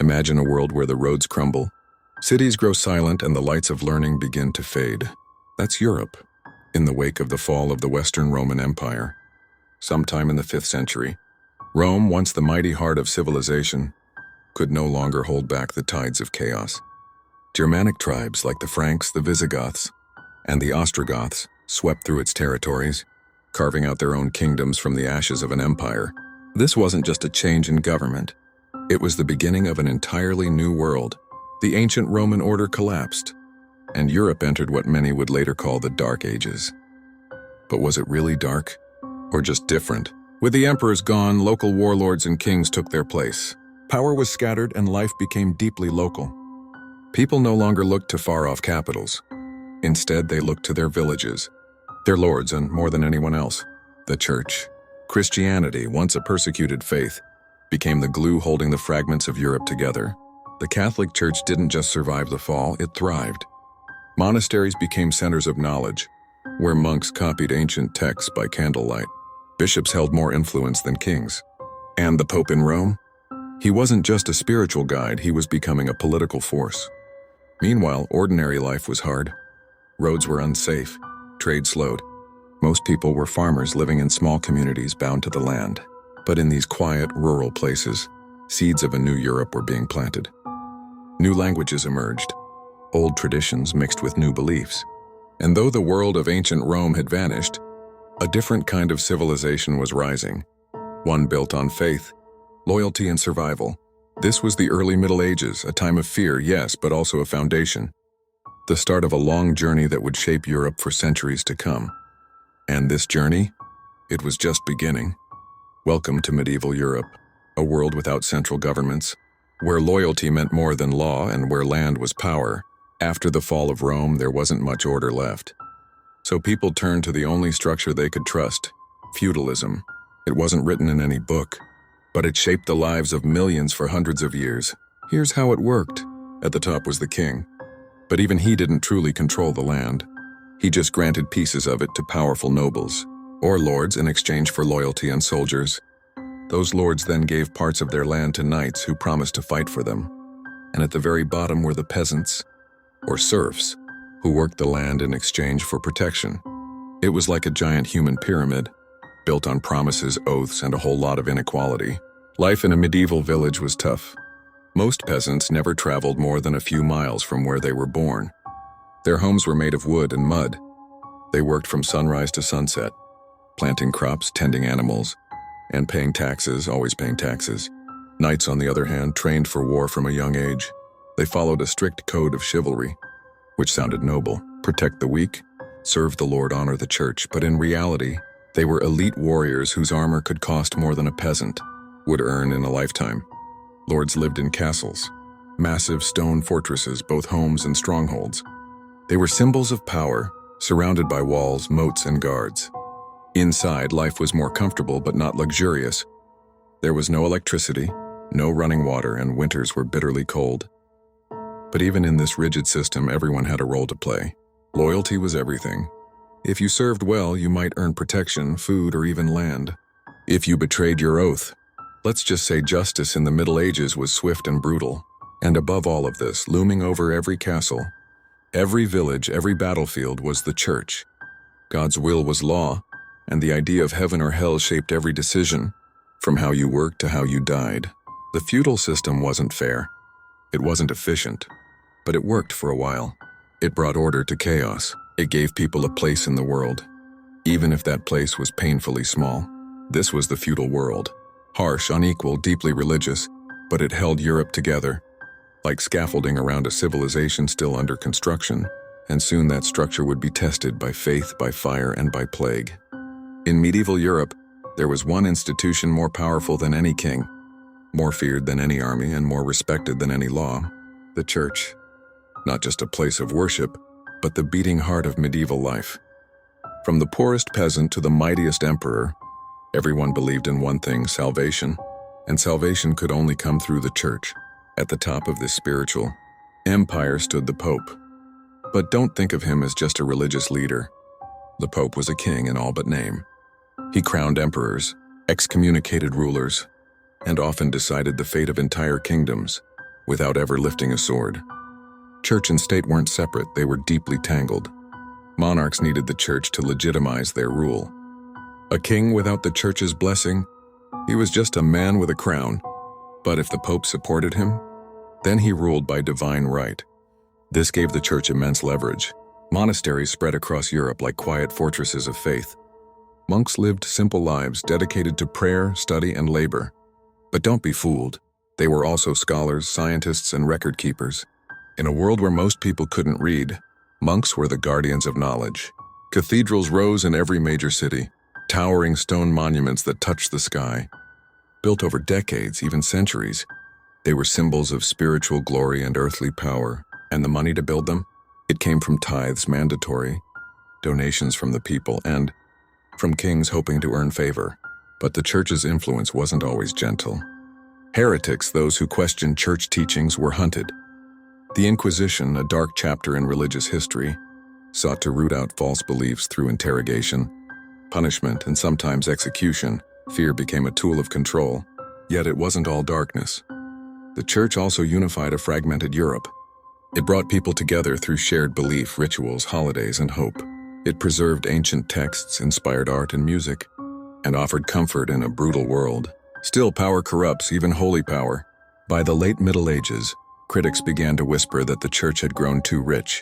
Imagine a world where the roads crumble, cities grow silent, and the lights of learning begin to fade. That's Europe, in the wake of the fall of the Western Roman Empire. Sometime in the 5th century, Rome, once the mighty heart of civilization, could no longer hold back the tides of chaos. Germanic tribes like the Franks, the Visigoths, and the Ostrogoths swept through its territories, carving out their own kingdoms from the ashes of an empire. This wasn't just a change in government. It was the beginning of an entirely new world. The ancient Roman order collapsed, and Europe entered what many would later call the Dark Ages. But was it really dark, or just different? With the emperors gone, local warlords and kings took their place. Power was scattered and life became deeply local. People no longer looked to far-off capitals. Instead, they looked to their villages, their lords, and more than anyone else, the church. Christianity, once a persecuted faith, became the glue holding the fragments of Europe together. The Catholic Church didn't just survive the fall, it thrived. Monasteries became centers of knowledge, where monks copied ancient texts by candlelight. Bishops held more influence than kings. And the Pope in Rome? He wasn't just a spiritual guide, he was becoming a political force. Meanwhile, ordinary life was hard. Roads were unsafe, trade slowed. Most people were farmers living in small communities bound to the land. But in these quiet, rural places, seeds of a new Europe were being planted. New languages emerged, old traditions mixed with new beliefs. And though the world of ancient Rome had vanished, a different kind of civilization was rising, one built on faith, loyalty, and survival. This was the early Middle Ages, a time of fear, yes, but also a foundation. The start of a long journey that would shape Europe for centuries to come. And this journey? It was just beginning. Welcome to medieval Europe, a world without central governments, where loyalty meant more than law and where land was power. After the fall of Rome, there wasn't much order left. So people turned to the only structure they could trust, feudalism. It wasn't written in any book, but it shaped the lives of millions for hundreds of years. Here's how it worked. At the top was the king. But even he didn't truly control the land. He just granted pieces of it to powerful nobles, or lords in exchange for loyalty and soldiers. Those lords then gave parts of their land to knights who promised to fight for them. And at the very bottom were the peasants, or serfs, who worked the land in exchange for protection. It was like a giant human pyramid, built on promises, oaths, and a whole lot of inequality. Life in a medieval village was tough. Most peasants never traveled more than a few miles from where they were born. Their homes were made of wood and mud. They worked from sunrise to sunset, planting crops, tending animals, and paying taxes, always paying taxes. Knights, on the other hand, trained for war from a young age. They followed a strict code of chivalry, which sounded noble. Protect the weak, serve the Lord, honor the church. But in reality, they were elite warriors whose armor could cost more than a peasant would earn in a lifetime. Lords lived in castles, massive stone fortresses, both homes and strongholds. They were symbols of power, surrounded by walls, moats, and guards. Inside, life was more comfortable but not luxurious. There was no electricity, no running water, and winters were bitterly cold. But even in this rigid system, everyone had a role to play. Loyalty was everything. If you served well, you might earn protection, food, or even land. If you betrayed your oath, let's just say justice in the Middle Ages was swift and brutal. And above all of this, looming over every castle, every village, every battlefield, was the church. God's will was law, and the idea of heaven or hell shaped every decision, from how you worked to how you died. The feudal system wasn't fair. It wasn't efficient, but it worked for a while. It brought order to chaos. It gave people a place in the world, even if that place was painfully small. This was the feudal world. Harsh, unequal, deeply religious, but it held Europe together, like scaffolding around a civilization still under construction, and soon that structure would be tested by faith, by fire, and by plague. In medieval Europe, there was one institution more powerful than any king, more feared than any army, and more respected than any law: the church. Not just a place of worship, but the beating heart of medieval life. From the poorest peasant to the mightiest emperor, everyone believed in one thing: salvation. And salvation could only come through the church. At the top of this spiritual empire stood the Pope. But don't think of him as just a religious leader. The Pope was a king in all but name. He crowned emperors, excommunicated rulers, and often decided the fate of entire kingdoms. without ever lifting a sword. Church and state weren't separate, they were deeply tangled. Monarchs needed the church to legitimize their rule. A king without the church's blessing, he was just a man with a crown. But if the Pope supported him, then he ruled by divine right. This gave the church immense leverage. Monasteries spread across Europe like quiet fortresses of faith. Monks lived simple lives dedicated to prayer, study, and labor. But don't be fooled. They were also scholars, scientists, and record keepers. In a world where most people couldn't read, monks were the guardians of knowledge. Cathedrals rose in every major city, towering stone monuments that touched the sky. Built over decades, even centuries, they were symbols of spiritual glory and earthly power. And the money to build them? It came from tithes mandatory, donations from the people, and from kings hoping to earn favor. But the church's influence wasn't always gentle. Heretics, those who questioned church teachings, were hunted. The Inquisition, a dark chapter in religious history, sought to root out false beliefs through interrogation, punishment, and sometimes execution. Fear became a tool of control. Yet it wasn't all darkness. The church also unified a fragmented Europe. It brought people together through shared belief, rituals, holidays, and hope. It preserved ancient texts, inspired art and music, and offered comfort in a brutal world. Still, power corrupts, even holy power. By the late Middle Ages, critics began to whisper that the church had grown too rich,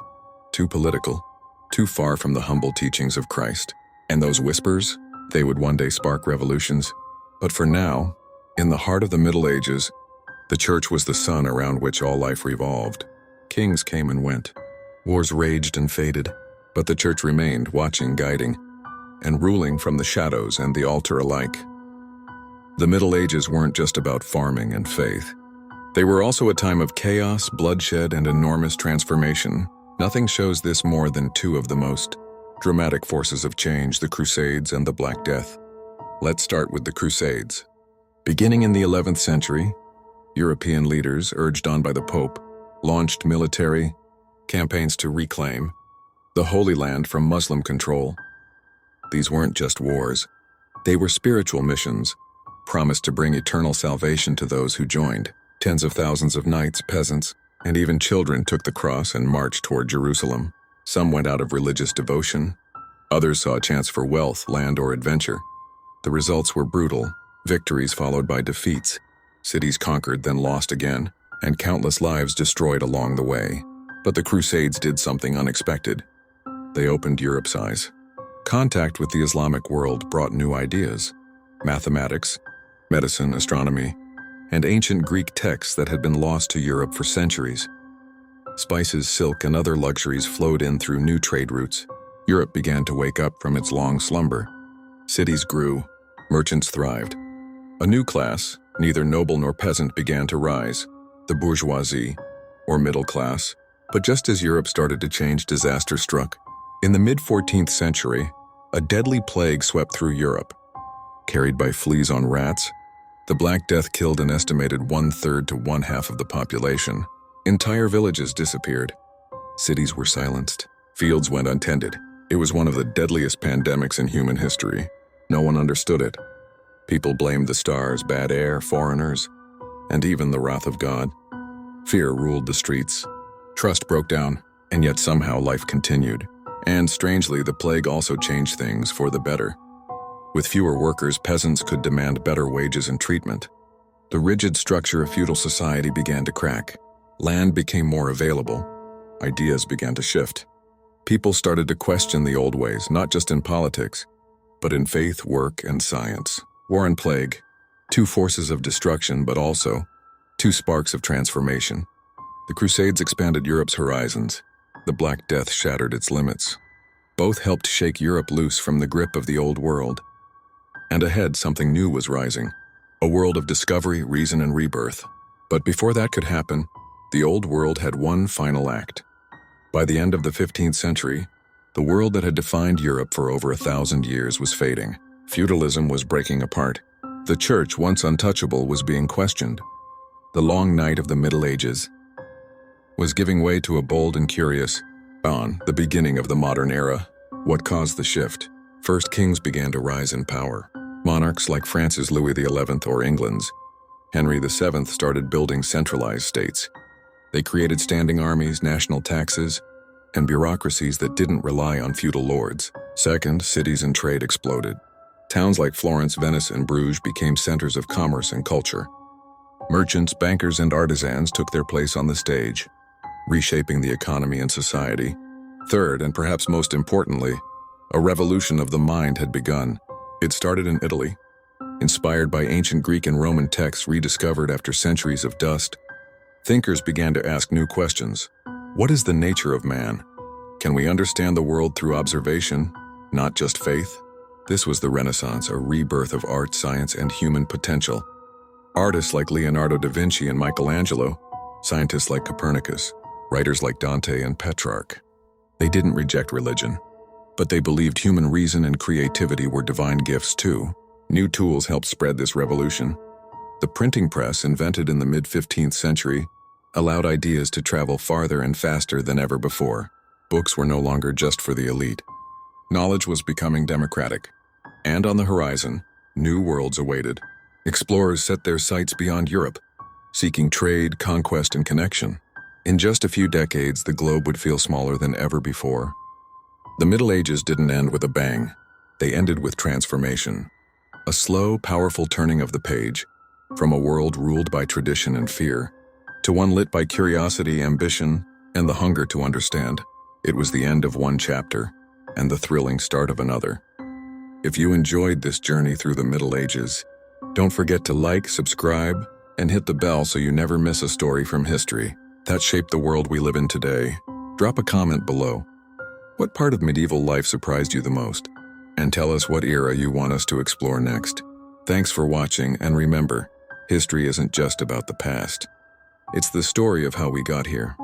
too political, too far from the humble teachings of Christ. And those whispers, they would one day spark revolutions. But for now, in the heart of the Middle Ages, the church was the sun around which all life revolved. Kings came and went. Wars raged and faded, but the church remained, watching, guiding, and ruling from the shadows and the altar alike. The Middle Ages weren't just about farming and faith. They were also a time of chaos, bloodshed, and enormous transformation. Nothing shows this more than two of the most dramatic forces of change, the Crusades and the Black Death. Let's start with the Crusades. Beginning in the 11th century, European leaders, urged on by the Pope, launched military campaigns to reclaim the Holy Land from Muslim control. These weren't just wars. They were spiritual missions, promised to bring eternal salvation to those who joined. Tens of thousands of knights, peasants, and even children took the cross and marched toward Jerusalem. Some went out of religious devotion. Others saw a chance for wealth, land, or adventure. The results were brutal, victories followed by defeats, cities conquered then lost again, and countless lives destroyed along the way. But the Crusades did something unexpected. They opened Europe's eyes. Contact with the Islamic world brought new ideas: mathematics, medicine, astronomy, and ancient Greek texts that had been lost to Europe for centuries. Spices, silk, and other luxuries flowed in through new trade routes. Europe began to wake up from its long slumber. Cities grew, merchants thrived. A new class, neither noble nor peasant, began to rise, the bourgeoisie, or middle class. But just as Europe started to change, disaster struck. In the mid-14th century, a deadly plague swept through Europe. Carried by fleas on rats, the Black Death killed an estimated 1/3 to 1/2 of the population. Entire villages disappeared. Cities were silenced. Fields went untended. It was one of the deadliest pandemics in human history. No one understood it. People blamed the stars, bad air, foreigners, and even the wrath of God. Fear ruled the streets. Trust broke down, and yet somehow life continued. And strangely, the plague also changed things for the better. With fewer workers, peasants could demand better wages and treatment. The rigid structure of feudal society began to crack. Land became more available. Ideas began to shift. People started to question the old ways, not just in politics, but in faith, work, and science. War and plague, two forces of destruction, but also two sparks of transformation. The Crusades expanded Europe's horizons. The Black Death shattered its limits. Both helped shake Europe loose from the grip of the old world. And ahead, something new was rising, a world of discovery, reason, and rebirth. But before that could happen, the old world had one final act. By the end of the 15th century, the world that had defined Europe for over 1,000 years was fading. Feudalism was breaking apart. The church, once untouchable, was being questioned. The long night of the Middle Ages was giving way to a bold and curious dawn, the beginning of the modern era. What caused the shift? First, kings began to rise in power. Monarchs like France's Louis XI or England's Henry VII started building centralized states. They created standing armies, national taxes, and bureaucracies that didn't rely on feudal lords. Second, cities and trade exploded. Towns like Florence, Venice, and Bruges became centers of commerce and culture. Merchants, bankers, and artisans took their place on the stage, reshaping the economy and society. Third, and perhaps most importantly, a revolution of the mind had begun. It started in Italy, inspired by ancient Greek and Roman texts rediscovered after centuries of dust. Thinkers began to ask new questions. What is the nature of man? Can we understand the world through observation, not just faith? This was the Renaissance, a rebirth of art, science, and human potential. Artists like Leonardo da Vinci and Michelangelo, scientists like Copernicus, writers like Dante and Petrarch. They didn't reject religion, but they believed human reason and creativity were divine gifts too. New tools helped spread this revolution. The printing press, invented in the mid-15th century, allowed ideas to travel farther and faster than ever before. Books were no longer just for the elite. Knowledge was becoming democratic. And on the horizon, new worlds awaited. Explorers set their sights beyond Europe, seeking trade, conquest, and connection. In just a few decades, the globe would feel smaller than ever before. The Middle Ages didn't end with a bang. They ended with transformation. A slow, powerful turning of the page, from a world ruled by tradition and fear, to one lit by curiosity, ambition, and the hunger to understand. It was the end of one chapter, and the thrilling start of another. If you enjoyed this journey through the Middle Ages, don't forget to like, subscribe, and hit the bell so you never miss a story from history that shaped the world we live in today. Drop a comment below. What part of medieval life surprised you the most? And tell us what era you want us to explore next. Thanks for watching, and remember, history isn't just about the past. It's the story of how we got here.